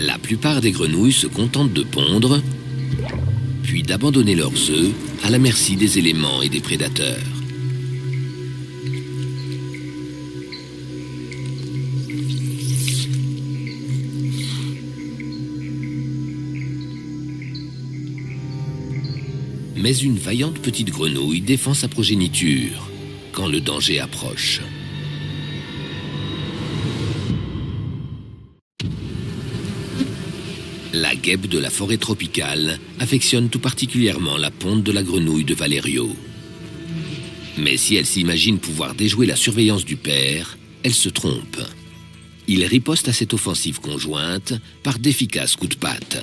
La plupart des grenouilles se contentent de pondre, puis d'abandonner leurs œufs à la merci des éléments et des prédateurs. Mais une vaillante petite grenouille défend sa progéniture quand le danger approche. La guêpe de la forêt tropicale affectionne tout particulièrement la ponte de la grenouille de Valerio. Mais si elle s'imagine pouvoir déjouer la surveillance du père, elle se trompe. Il riposte à cette offensive conjointe par d'efficaces coups de patte.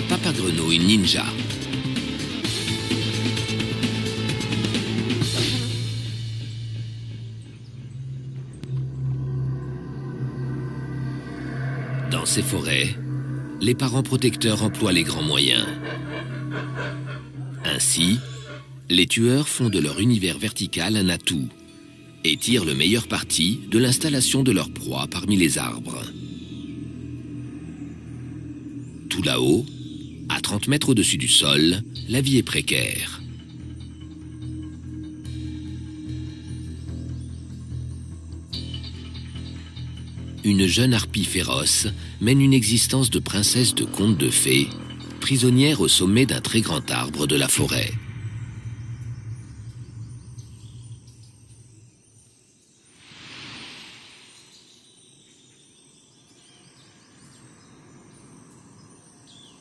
Papa Grenouille ninja. Dans ces forêts, les parents protecteurs emploient les grands moyens. Ainsi, les tueurs font de leur univers vertical un atout et tirent le meilleur parti de l'installation de leur proie parmi les arbres. Tout là-haut, à 30 mètres au-dessus du sol, la vie est précaire. Une jeune harpie féroce mène une existence de princesse de conte de fées, prisonnière au sommet d'un très grand arbre de la forêt.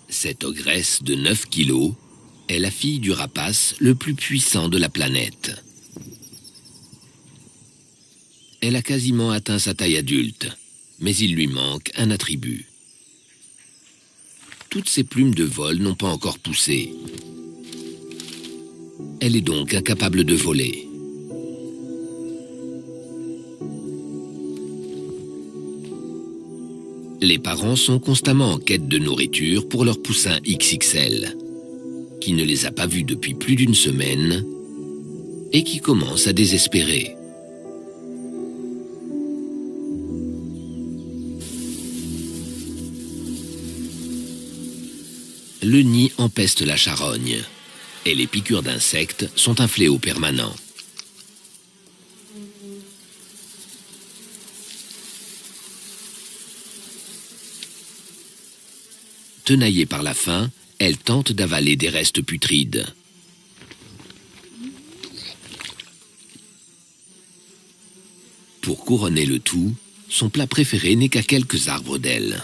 Cette ogresse de 9 kilos est la fille du rapace le plus puissant de la planète. Elle a quasiment atteint sa taille adulte, mais il lui manque un attribut. Toutes ses plumes de vol n'ont pas encore poussé. Elle est donc incapable de voler. Les parents sont constamment en quête de nourriture pour leur poussin XXL, qui ne les a pas vus depuis plus d'une semaine et qui commence à désespérer. Le nid empeste la charogne et les piqûres d'insectes sont un fléau permanent. Tenaillée par la faim, elle tente d'avaler des restes putrides. Pour couronner le tout, son plat préféré n'est qu'à quelques arbres d'ailes.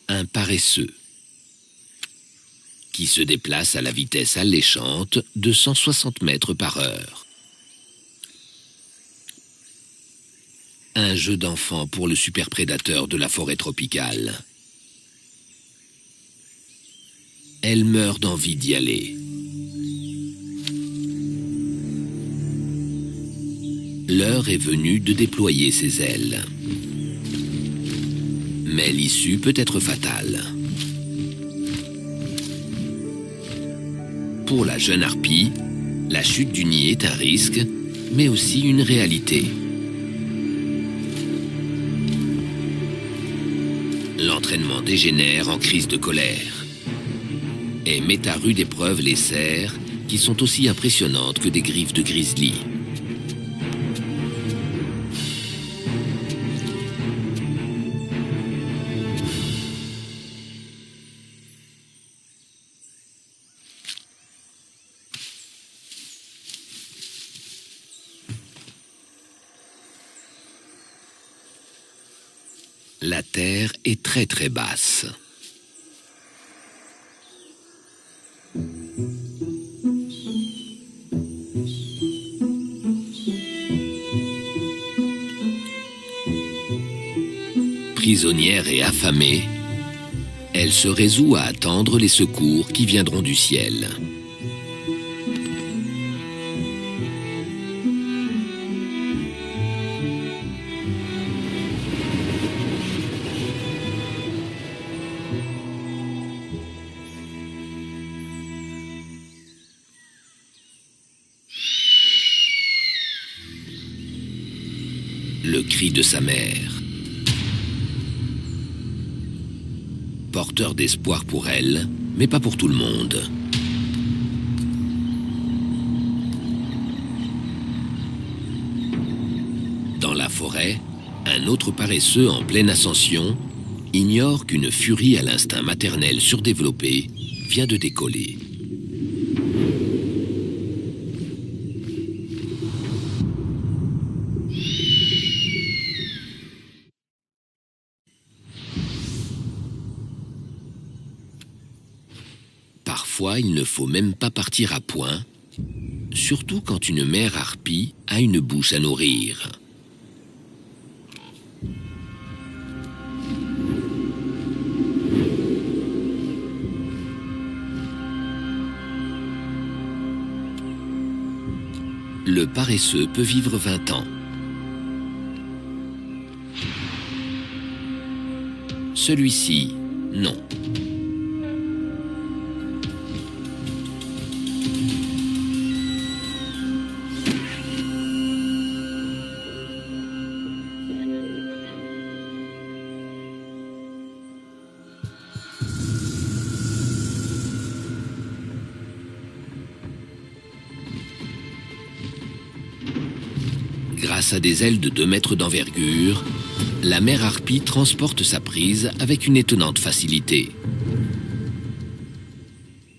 Un paresseux qui se déplace à la vitesse alléchante de 160 mètres par heure. Un jeu d'enfant pour le super prédateur de la forêt tropicale. Elle meurt d'envie d'y aller. L'heure est venue de déployer ses ailes. Mais l'issue peut être fatale. Pour la jeune harpie, la chute du nid est un risque, mais aussi une réalité. L'entraînement dégénère en crise de colère et met à rude épreuve les serres qui sont aussi impressionnantes que des griffes de grizzly. La terre est très très basse. Prisonnière et affamée, elle se résout à attendre les secours qui viendront du ciel. le cri de sa mère. Porteur d'espoir pour elle, mais pas pour tout le monde. Dans la forêt, un autre paresseux en pleine ascension ignore qu'une furie à l'instinct maternel surdéveloppé vient de décoller. Parfois, il ne faut même pas partir à point, surtout quand une mère harpie a une bouche à nourrir. Le paresseux peut vivre 20 ans. Celui-ci, non. Grâce à des ailes de 2 mètres d'envergure, la mère harpie transporte sa prise avec une étonnante facilité.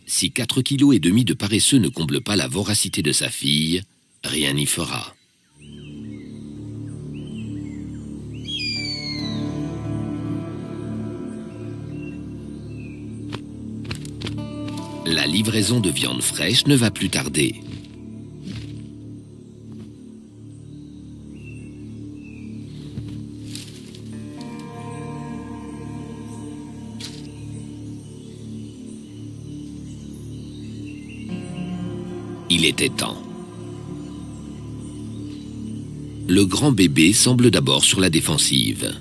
Si 4,5 kg de paresseux ne comblent pas la voracité de sa fille, rien n'y fera. La livraison de viande fraîche ne va plus tarder. Il était temps. Le grand bébé semble d'abord sur la défensive.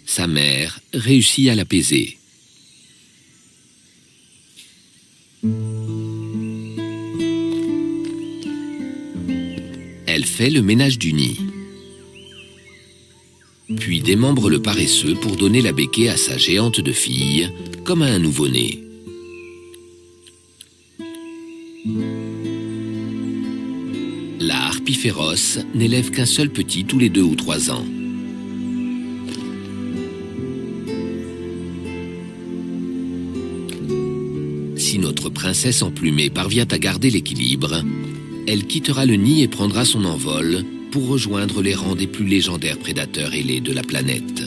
Sa mère réussit à l'apaiser. Elle fait le ménage du nid. Puis démembre le paresseux pour donner la béquée à sa géante de fille, comme à un nouveau-né. La harpie féroce n'élève qu'un seul petit tous les 2 ou 3 ans. Si notre princesse emplumée parvient à garder l'équilibre, elle quittera le nid et prendra son envol pour rejoindre les rangs des plus légendaires prédateurs ailés de la planète.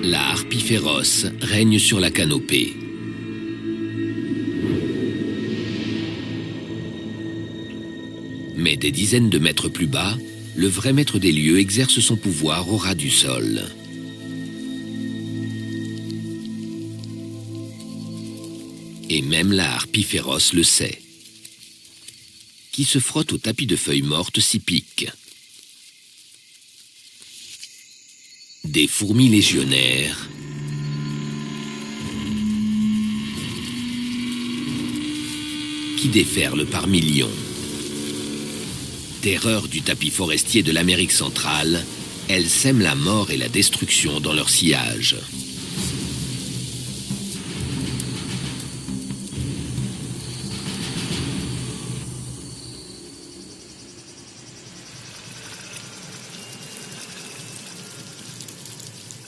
La harpie féroce règne sur la canopée. Mais des dizaines de mètres plus bas, le vrai maître des lieux exerce son pouvoir au ras du sol. Et même la harpie féroce le sait. Qui se frotte au tapis de feuilles mortes s'y pique. Des fourmis légionnaires qui déferlent par millions. Terreur du tapis forestier de l'Amérique centrale, elles sèment la mort et la destruction dans leur sillage.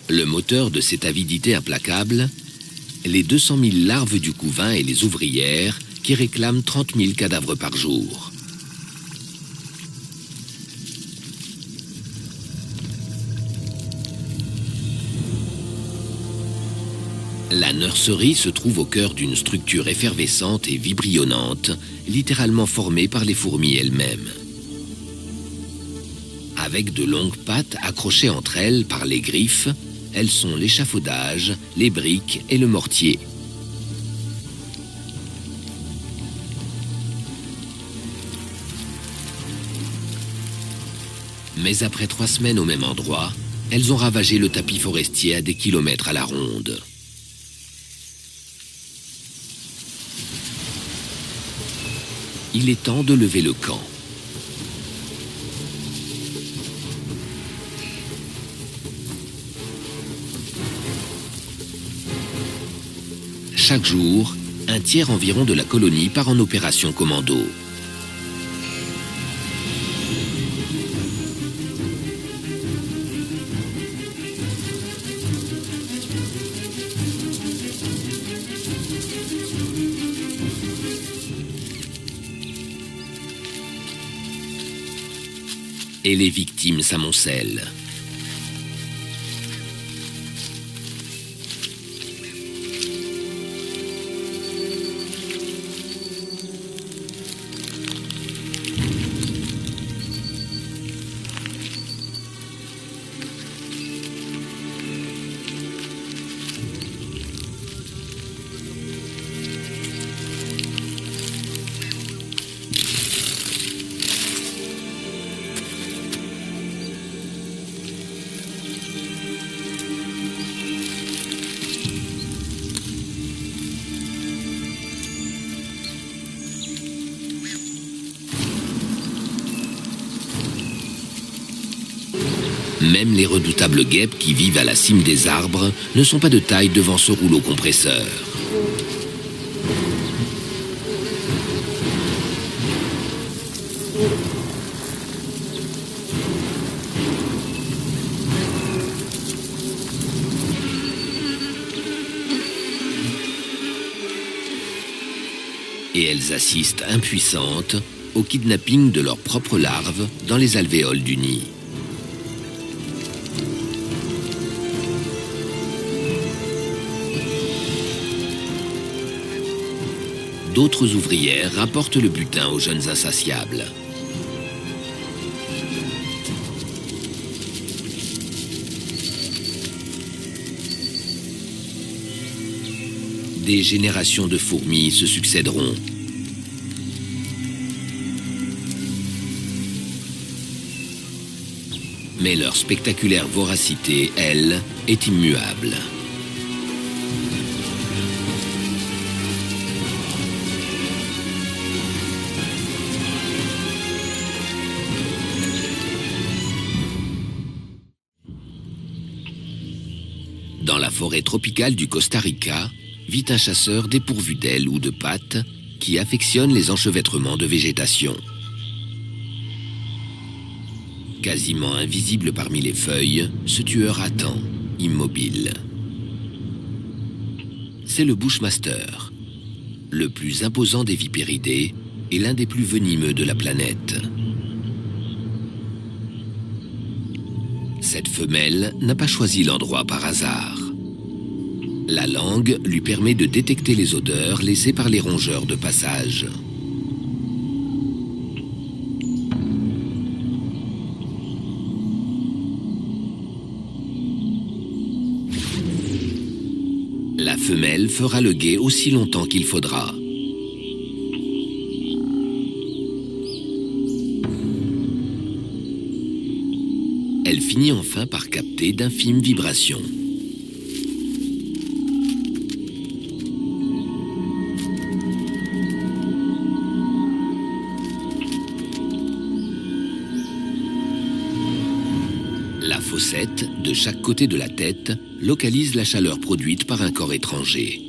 Le moteur de cette avidité implacable, les 200 000 larves du couvain et les ouvrières qui réclament 30 000 cadavres par jour. La nurserie se trouve au cœur d'une structure effervescente et vibrionnante, littéralement formée par les fourmis elles-mêmes. Avec de longues pattes accrochées entre elles par les griffes, elles sont l'échafaudage, les briques et le mortier. Mais après 3 semaines au même endroit, elles ont ravagé le tapis forestier à des kilomètres à la ronde. Il est temps de lever le camp. Chaque jour, un tiers environ de la colonie part en opération commando. Et les victimes s'amoncellent. Même les redoutables guêpes qui vivent à la cime des arbres ne sont pas de taille devant ce rouleau compresseur. Et elles assistent impuissantes au kidnapping de leurs propres larves dans les alvéoles du nid. D'autres ouvrières rapportent le butin aux jeunes insatiables. Des générations de fourmis se succéderont. Mais leur spectaculaire voracité, elle, est immuable. Dans la forêt tropicale du Costa Rica, vit un chasseur dépourvu d'ailes ou de pattes qui affectionne les enchevêtrements de végétation. Quasiment invisible parmi les feuilles, ce tueur attend, immobile. C'est le Bushmaster, le plus imposant des vipéridés et l'un des plus venimeux de la planète. Cette femelle n'a pas choisi l'endroit par hasard. La langue lui permet de détecter les odeurs laissées par les rongeurs de passage. La femelle fera le guet aussi longtemps qu'il faudra. Elle finit enfin par capter d'infimes vibrations. La fossette, de chaque côté de la tête, localise la chaleur produite par un corps étranger.